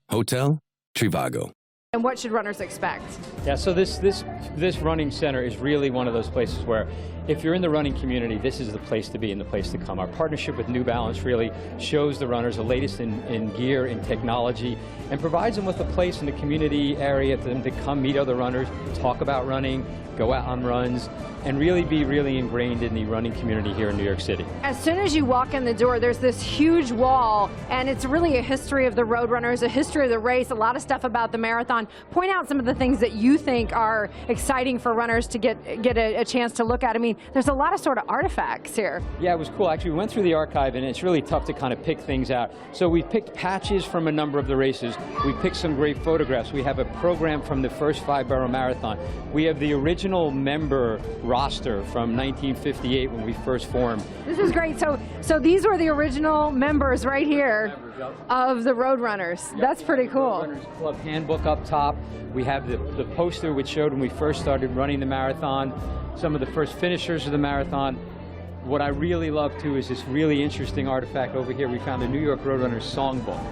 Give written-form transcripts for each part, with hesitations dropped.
Hotel Trivago. And what should runners expect? Yeah, so this running center is really one of those places where if you're in the running community, this is the place to be and the place to come. Our partnership with New Balance really shows the runners the latest in gear and technology and provides them with a place in the community area for them to come meet other runners, talk about running, go out on runs, and really be ingrained in the running community here in New York City. As soon as you walk in the door, there's this huge wall, and it's really a history of the road runners, a history of the race, a lot of stuff about the marathon. Point out some of the things that you think are exciting for runners to get a chance to look at. I mean, there's a lot of sort of artifacts here. Yeah, it was cool. Actually, we went through the archive, and it's really tough to kind of pick things out. So we picked patches from a number of the races. We picked some great photographs. We have a program from the first 5-borough marathon. We have the original member roster from 1958 when we first formed. This is great. So these were the original members right here of the Road Runners. Yep. That's pretty cool. Runners Club handbook up top. We have the poster which showed when we first started running the marathon, some of the first finishers of the marathon. What I really love too is this really interesting artifact over here. We found the New York Road Runners songbook.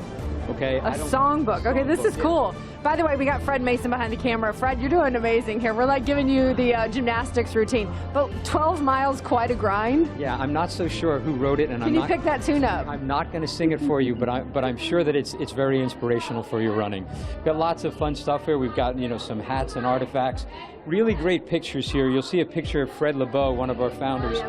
Okay. A songbook. Okay, this is cool. By the way, we got Fred Mason behind the camera. Fred, you're doing amazing here. We're like giving you the gymnastics routine. But 12 miles, quite a grind. Yeah, I'm not so sure who wrote it, and Can you pick that tune up? I'm not going to sing it for you, but I'm sure that it's very inspirational for your running. We've got lots of fun stuff here. We've got some hats and artifacts. Really great pictures here. You'll see a picture of Fred LeBeau, one of our founders,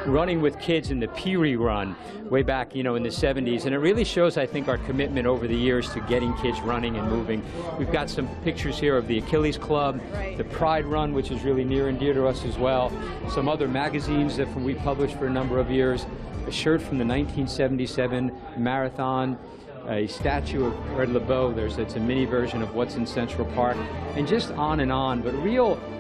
running with kids in the Peary Run way back, in the 70s. And it really shows, I think, our commitment over the years to getting kids running and moving. We've got some pictures here of the Achilles Club, the Pride Run, which is really near and dear to us as well. Some other magazines that we published for a number of years. A shirt from the 1977 marathon. A statue of Fred LeBeau. It's a mini version of what's in Central Park, and just on and on. But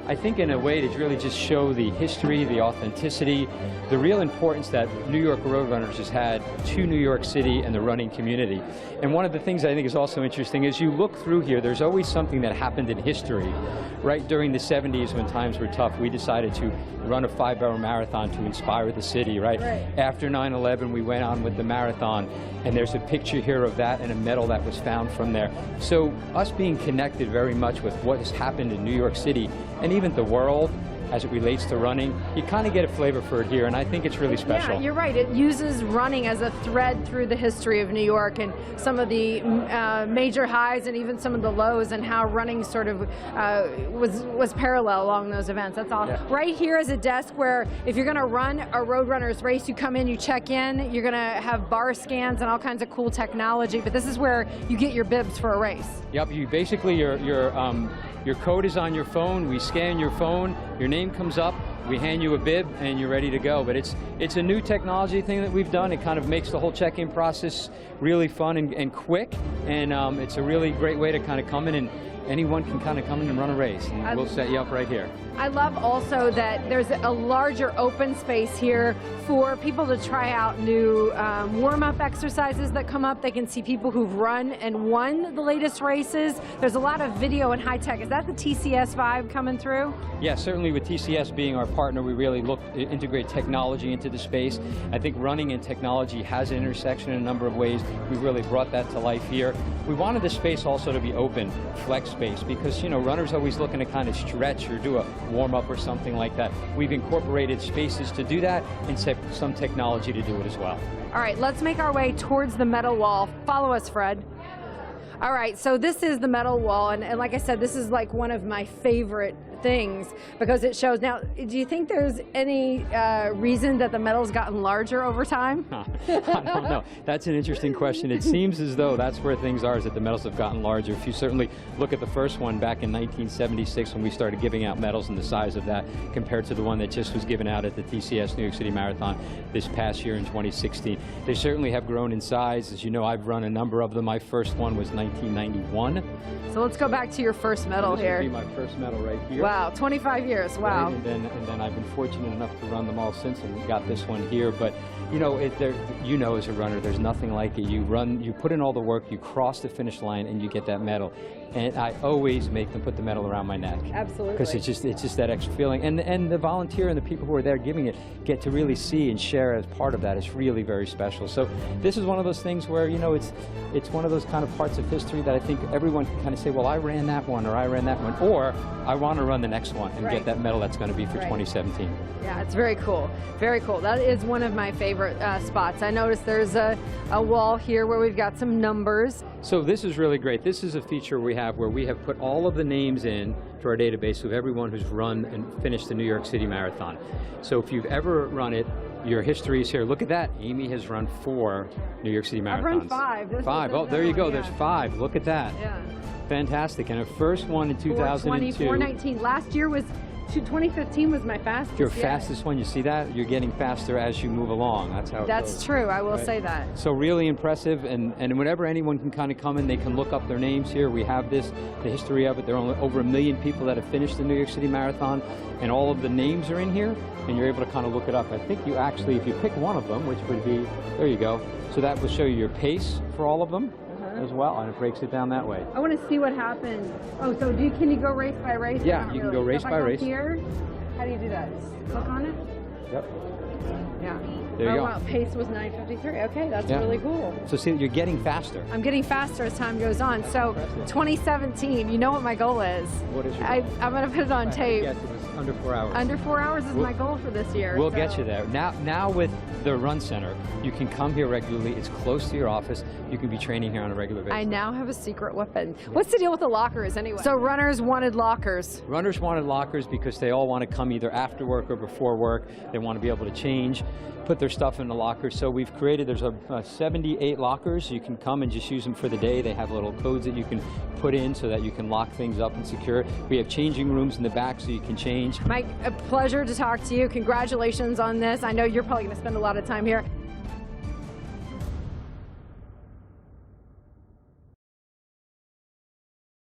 I think in a way to really just show the history, the authenticity, the real importance that New York Road Runners has had to New York City and the running community. And one of the things I think is also interesting is you look through here, there's always something that happened in history. Right during the 70s when times were tough, we decided to run a 5-borough marathon to inspire the city, right? After 9/11, we went on with the marathon, and there's a picture here of that and a medal that was found from there. So us being connected very much with what has happened in New York City and even the world as it relates to running, you kind of get a flavor for it here, and I think it's really special. Yeah, you're right. It uses running as a thread through the history of New York and some of the major highs and even some of the lows, and how running sort of was parallel along those events. That's all. Yeah. Right here is a desk where if you're going to run a Road Runners race, you come in, you check in, you're going to have bar scans and all kinds of cool technology, but this is where you get your bibs for a race. Yep, you basically, your code is on your phone, we scan your phone, your name comes up, we hand you a bib, and you're ready to go. But it's a new technology thing that we've done. It kind of makes the whole check-in process really fun and quick, and it's a really great way to kind of come in, and anyone can kind of come in and run a race, and we'll set you up right here. I love also that there's a larger open space here for people to try out new warm-up exercises that come up. They can see people who've run and won the latest races. There's a lot of video and high-tech. Is that the TCS vibe coming through? Yeah, certainly with TCS being our partner, we really look to integrate technology into the space. I think running and technology has an intersection in a number of ways. We've really brought that to life here. We wanted the space also to be open, flex space, because runners always looking to kind of stretch or do a warm-up or something like that. We've incorporated spaces to do that and set some technology to do it as well. All right, let's make our way towards the medal wall. Follow us, Fred. All right, so this is the medal wall, and like I said, this is like one of my favorite things because it shows. Now, do you think there's any reason that the medal's gotten larger over time? I don't know. That's an interesting question. It seems as though that's where things are, is that the medals have gotten larger. If you certainly look at the first one back in 1976 when we started giving out medals and the size of that compared to the one that just was given out at the TCS New York City Marathon this past year in 2016. They certainly have grown in size. As you know, I've run a number of them. My first one was 1991. So let's go back to your first medal here. This would be my first medal right here. Wow. Wow, 25 years, wow. Right? And then I've been fortunate enough to run them all since, and got this one here. But you know, as a runner, there's nothing like it. You run, you put in all the work, you cross the finish line, and you get that medal. And I always make them put the medal around my neck. Absolutely. Because it's just that extra feeling. And the volunteer and the people who are there giving it get to really see and share as part of that. It's really very special. So this is one of those things where, you know, it's one of those kind of parts of history that I think everyone can kind of say, well, I ran that one, or I ran that one, or I want to run the next one and get that medal that's going to be for 2017. Yeah, it's very cool. Very cool. That is one of my favorite spots. I noticed there's a wall here where we've got some numbers. So this is really great. This is a feature we have where we have put all of the names in to our database of everyone who's run and finished the New York City Marathon. So if you've ever run it, your history is here. Look at that. Amy has run 4 New York City Marathons. I've run 5. 5. Oh, there you go. There's 5. Look at that. Yeah. Fantastic. And her first one in 2002. 4:19. Last year was 2015 was my fastest. Your fastest one, you see that? You're getting faster as you move along. That's how it goes. That's true, I will say that. So really impressive, and whenever anyone can kind of come in, they can look up their names here. We have the history of it. There are only over 1 million people that have finished the New York City Marathon, and all of the names are in here, and you're able to kind of look it up. I think you actually, if you pick one of them, which would be, there you go. So that will show you your pace for all of them as well, and it breaks it down that way. I want to see what happens. Oh, so can you go race by race? Yeah, you can go race by race. Here, how do you do that? Just click on it? Yep. Yeah. There you go. Wow, pace was 9:53. Okay, that's really cool. So see, you're getting faster. I'm getting faster as time goes on. So 2017, you know what my goal is. What is your goal? I'm going to put it on tape. Yes, it was under 4 hours. Under 4 hours is my goal for this year. We'll get you there. Now with the Run Center, you can come here regularly. It's close to your office. You can be training here on a regular basis. I now have a secret weapon. What's the deal with the lockers anyway? So runners wanted lockers. Runners wanted lockers because they all want to come either after work or before work. They want to be able to change, put their stuff in the locker. So we've created, there's 78 lockers. You can come and just use them for the day. They have little codes that you can put in so that you can lock things up and secure it. We have changing rooms in the back so you can change. Mike, a pleasure to talk to you. Congratulations on this. I know you're probably going to spend a lot of time here.